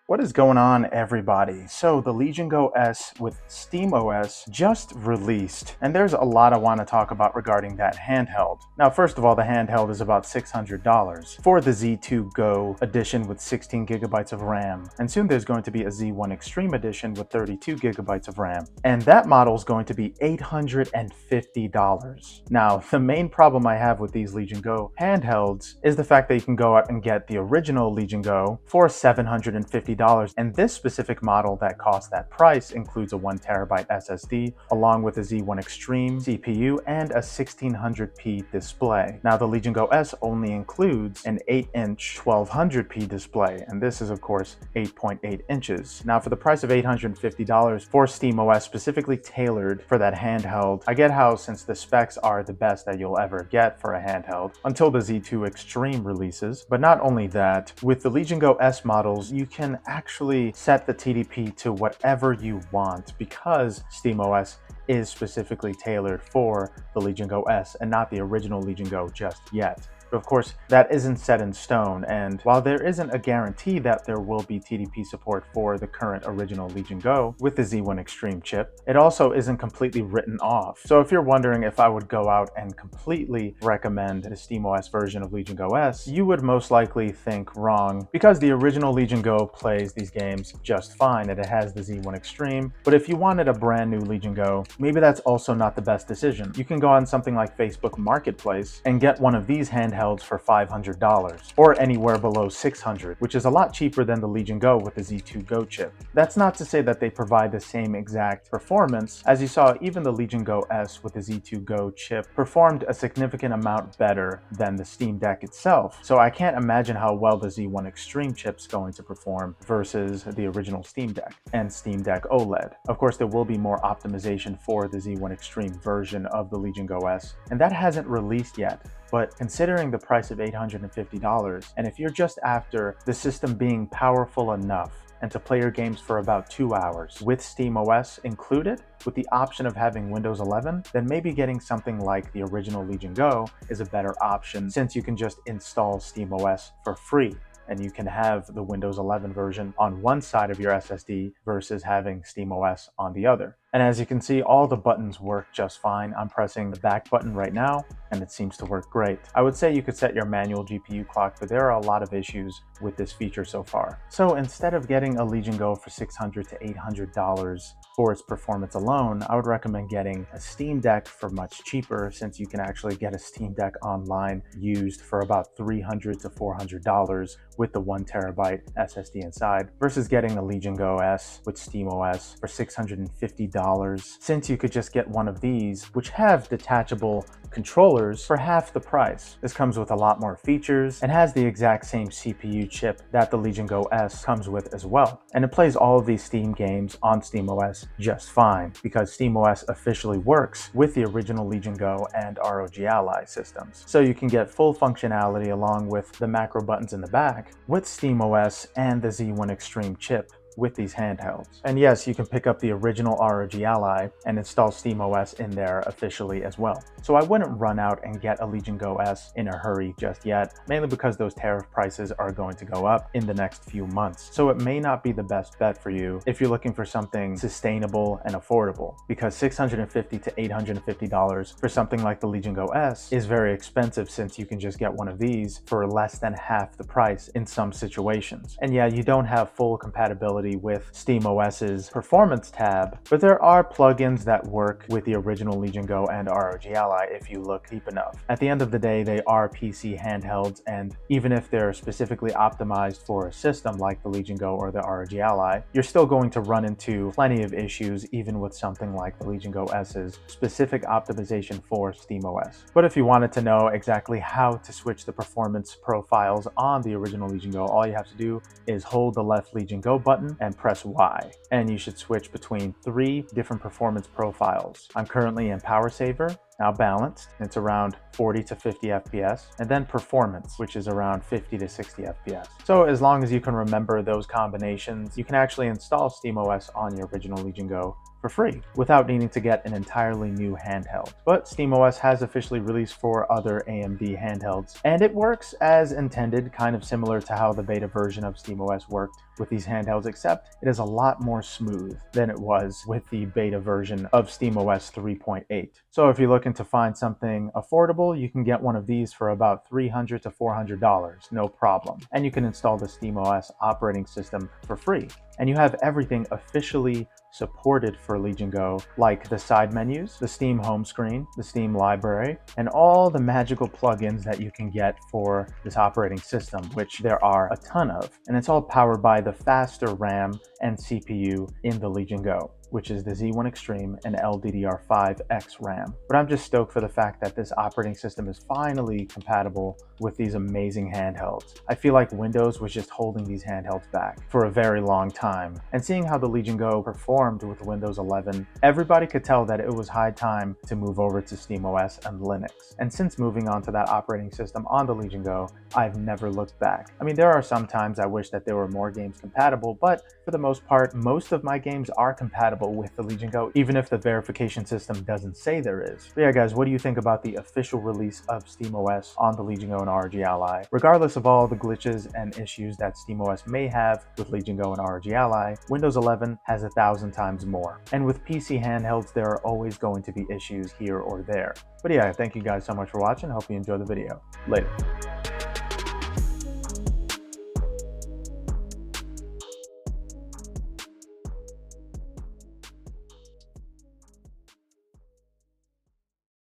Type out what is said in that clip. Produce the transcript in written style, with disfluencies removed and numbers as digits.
What is going on, everybody? So the Legion Go S with steamOS just released, and there's a lot I want to talk about regarding that handheld. Now, first of all, the handheld is about $600 for the Z2 Go edition with 16 gigabytes of RAM, and soon there's going to be a Z1 Extreme edition with 32 gigabytes of RAM, and that model is going to be $850. Now, the main problem I have with these Legion Go handhelds is the fact that you can go out and get the original Legion Go for $750. And this specific model that costs that price includes a 1TB SSD along with a Z1 Extreme CPU and a 1600p display. Now the Legion Go S only includes an 8-inch 1200p display, and this is of course 8.8 inches. Now for the price of $850 for steamOS specifically tailored for that handheld, I get how since the specs are the best that you'll ever get for a handheld until the Z2 Extreme releases. But not only that, with the Legion Go S models you can actually set the TDP to whatever you want because steamOS is specifically tailored for the Legion Go S and not the original Legion Go just yet. But of course, that isn't set in stone, and while there isn't a guarantee that there will be TDP support for the current original Legion Go with the Z1 Extreme chip, it also isn't completely written off. So if you're wondering if I would go out and completely recommend the steamOS version of Legion Go S, you would most likely think wrong, because the original Legion Go plays these games just fine and it has the Z1 Extreme. But if you wanted a brand new Legion Go, maybe that's also not the best decision. You can go on something like Facebook Marketplace and get one of these handhelds for $500 or anywhere below $600, which is a lot cheaper than the Legion Go with the Z2 Go chip. That's not to say that they provide the same exact performance. As you saw, even the Legion Go S with the Z2 Go chip performed a significant amount better than the Steam Deck itself. So I can't imagine how well the Z1 Extreme chip's going to perform versus the original Steam Deck and Steam Deck OLED. Of course, there will be more optimization for the Z1 Extreme version of the Legion Go S, and that hasn't released yet. But considering the price of $850, and if you're just after the system being powerful enough and to play your games for about 2 hours with steamOS included, with the option of having Windows 11, then maybe getting something like the original Legion Go is a better option since you can just install steamOS for free. And you can have the Windows 11 version on one side of your SSD versus having steamOS on the other. And as you can see, all the buttons work just fine. I'm pressing the back button right now, and it seems to work great. I would say you could set your manual GPU clock, but there are a lot of issues with this feature so far. So instead of getting a Legion Go for $600 to $800 for its performance alone, I would recommend getting a Steam Deck for much cheaper, since you can actually get a Steam Deck online used for about $300 to $400 with the 1TB SSD inside, versus getting a Legion Go S with steamOS for $650, since you could just get one of these, which have detachable controllers, for half the price. This comes with a lot more features and has the exact same CPU chip that the Legion Go S comes with as well. And it plays all of these Steam games on steamOS just fine, because steamOS officially works with the original Legion Go and ROG Ally systems. So you can get full functionality along with the macro buttons in the back with steamOS and the Z1 Extreme chip with these handhelds. And yes, you can pick up the original ROG Ally and install steamOS in there officially as well. So I wouldn't run out and get a Legion Go S in a hurry just yet, mainly because those tariff prices are going to go up in the next few months. So it may not be the best bet for you if you're looking for something sustainable and affordable, because $650 to $850 for something like the Legion Go S is very expensive, since you can just get one of these for less than half the price in some situations. And yeah, you don't have full compatibility with steamOS's performance tab, but there are plugins that work with the original Legion Go and ROG Ally if you look deep enough. At the end of the day, they are PC handhelds, and even if they're specifically optimized for a system like the Legion Go or the ROG Ally, you're still going to run into plenty of issues even with something like the Legion Go S's specific optimization for steamOS. But if you wanted to know exactly how to switch the performance profiles on the original Legion Go, all you have to do is hold the left Legion Go button and press Y, and you should switch between 3 different performance profiles. I'm currently in Power Saver, Now balanced, it's around 40 to 50 FPS, and then performance, which is around 50 to 60 FPS. So as long as you can remember those combinations, you can actually install steamOS on your original Legion Go for free without needing to get an entirely new handheld. But steamOS has officially released for other AMD handhelds, and it works as intended, kind of similar to how the beta version of steamOS worked with these handhelds, except it is a lot more smooth than it was with the beta version of steamOS 3.8. So if you're looking to find something affordable, you can get one of these for about $300 to $400, no problem. And you can install the steamOS operating system for free. And you have everything officially supported for Legion Go, like the side menus, the Steam home screen, the Steam library, and all the magical plugins that you can get for this operating system, which there are a ton of. And it's all powered by the faster RAM and CPU in the Legion Go, which is the Z1 Extreme and LDDR5X RAM. But I'm just stoked for the fact that this operating system is finally compatible with these amazing handhelds. I feel like Windows was just holding these handhelds back for a very long time. And seeing how the Legion Go performed with Windows 11, everybody could tell that it was high time to move over to steamOS and Linux. And since moving on to that operating system on the Legion Go, I've never looked back. I mean, there are some times I wish that there were more games compatible, but for the most part, most of my games are compatible with the Legion Go, even if the verification system doesn't say there is. But yeah, guys, what do you think about the official release of steamOS on the Legion Go and ROG Ally? Regardless of all the glitches and issues that steamOS may have with Legion Go and ROG Ally, Windows 11 has 1,000 times more. And with PC handhelds, there are always going to be issues here or there. But yeah, thank you guys so much for watching. I hope you enjoyed the video. Later.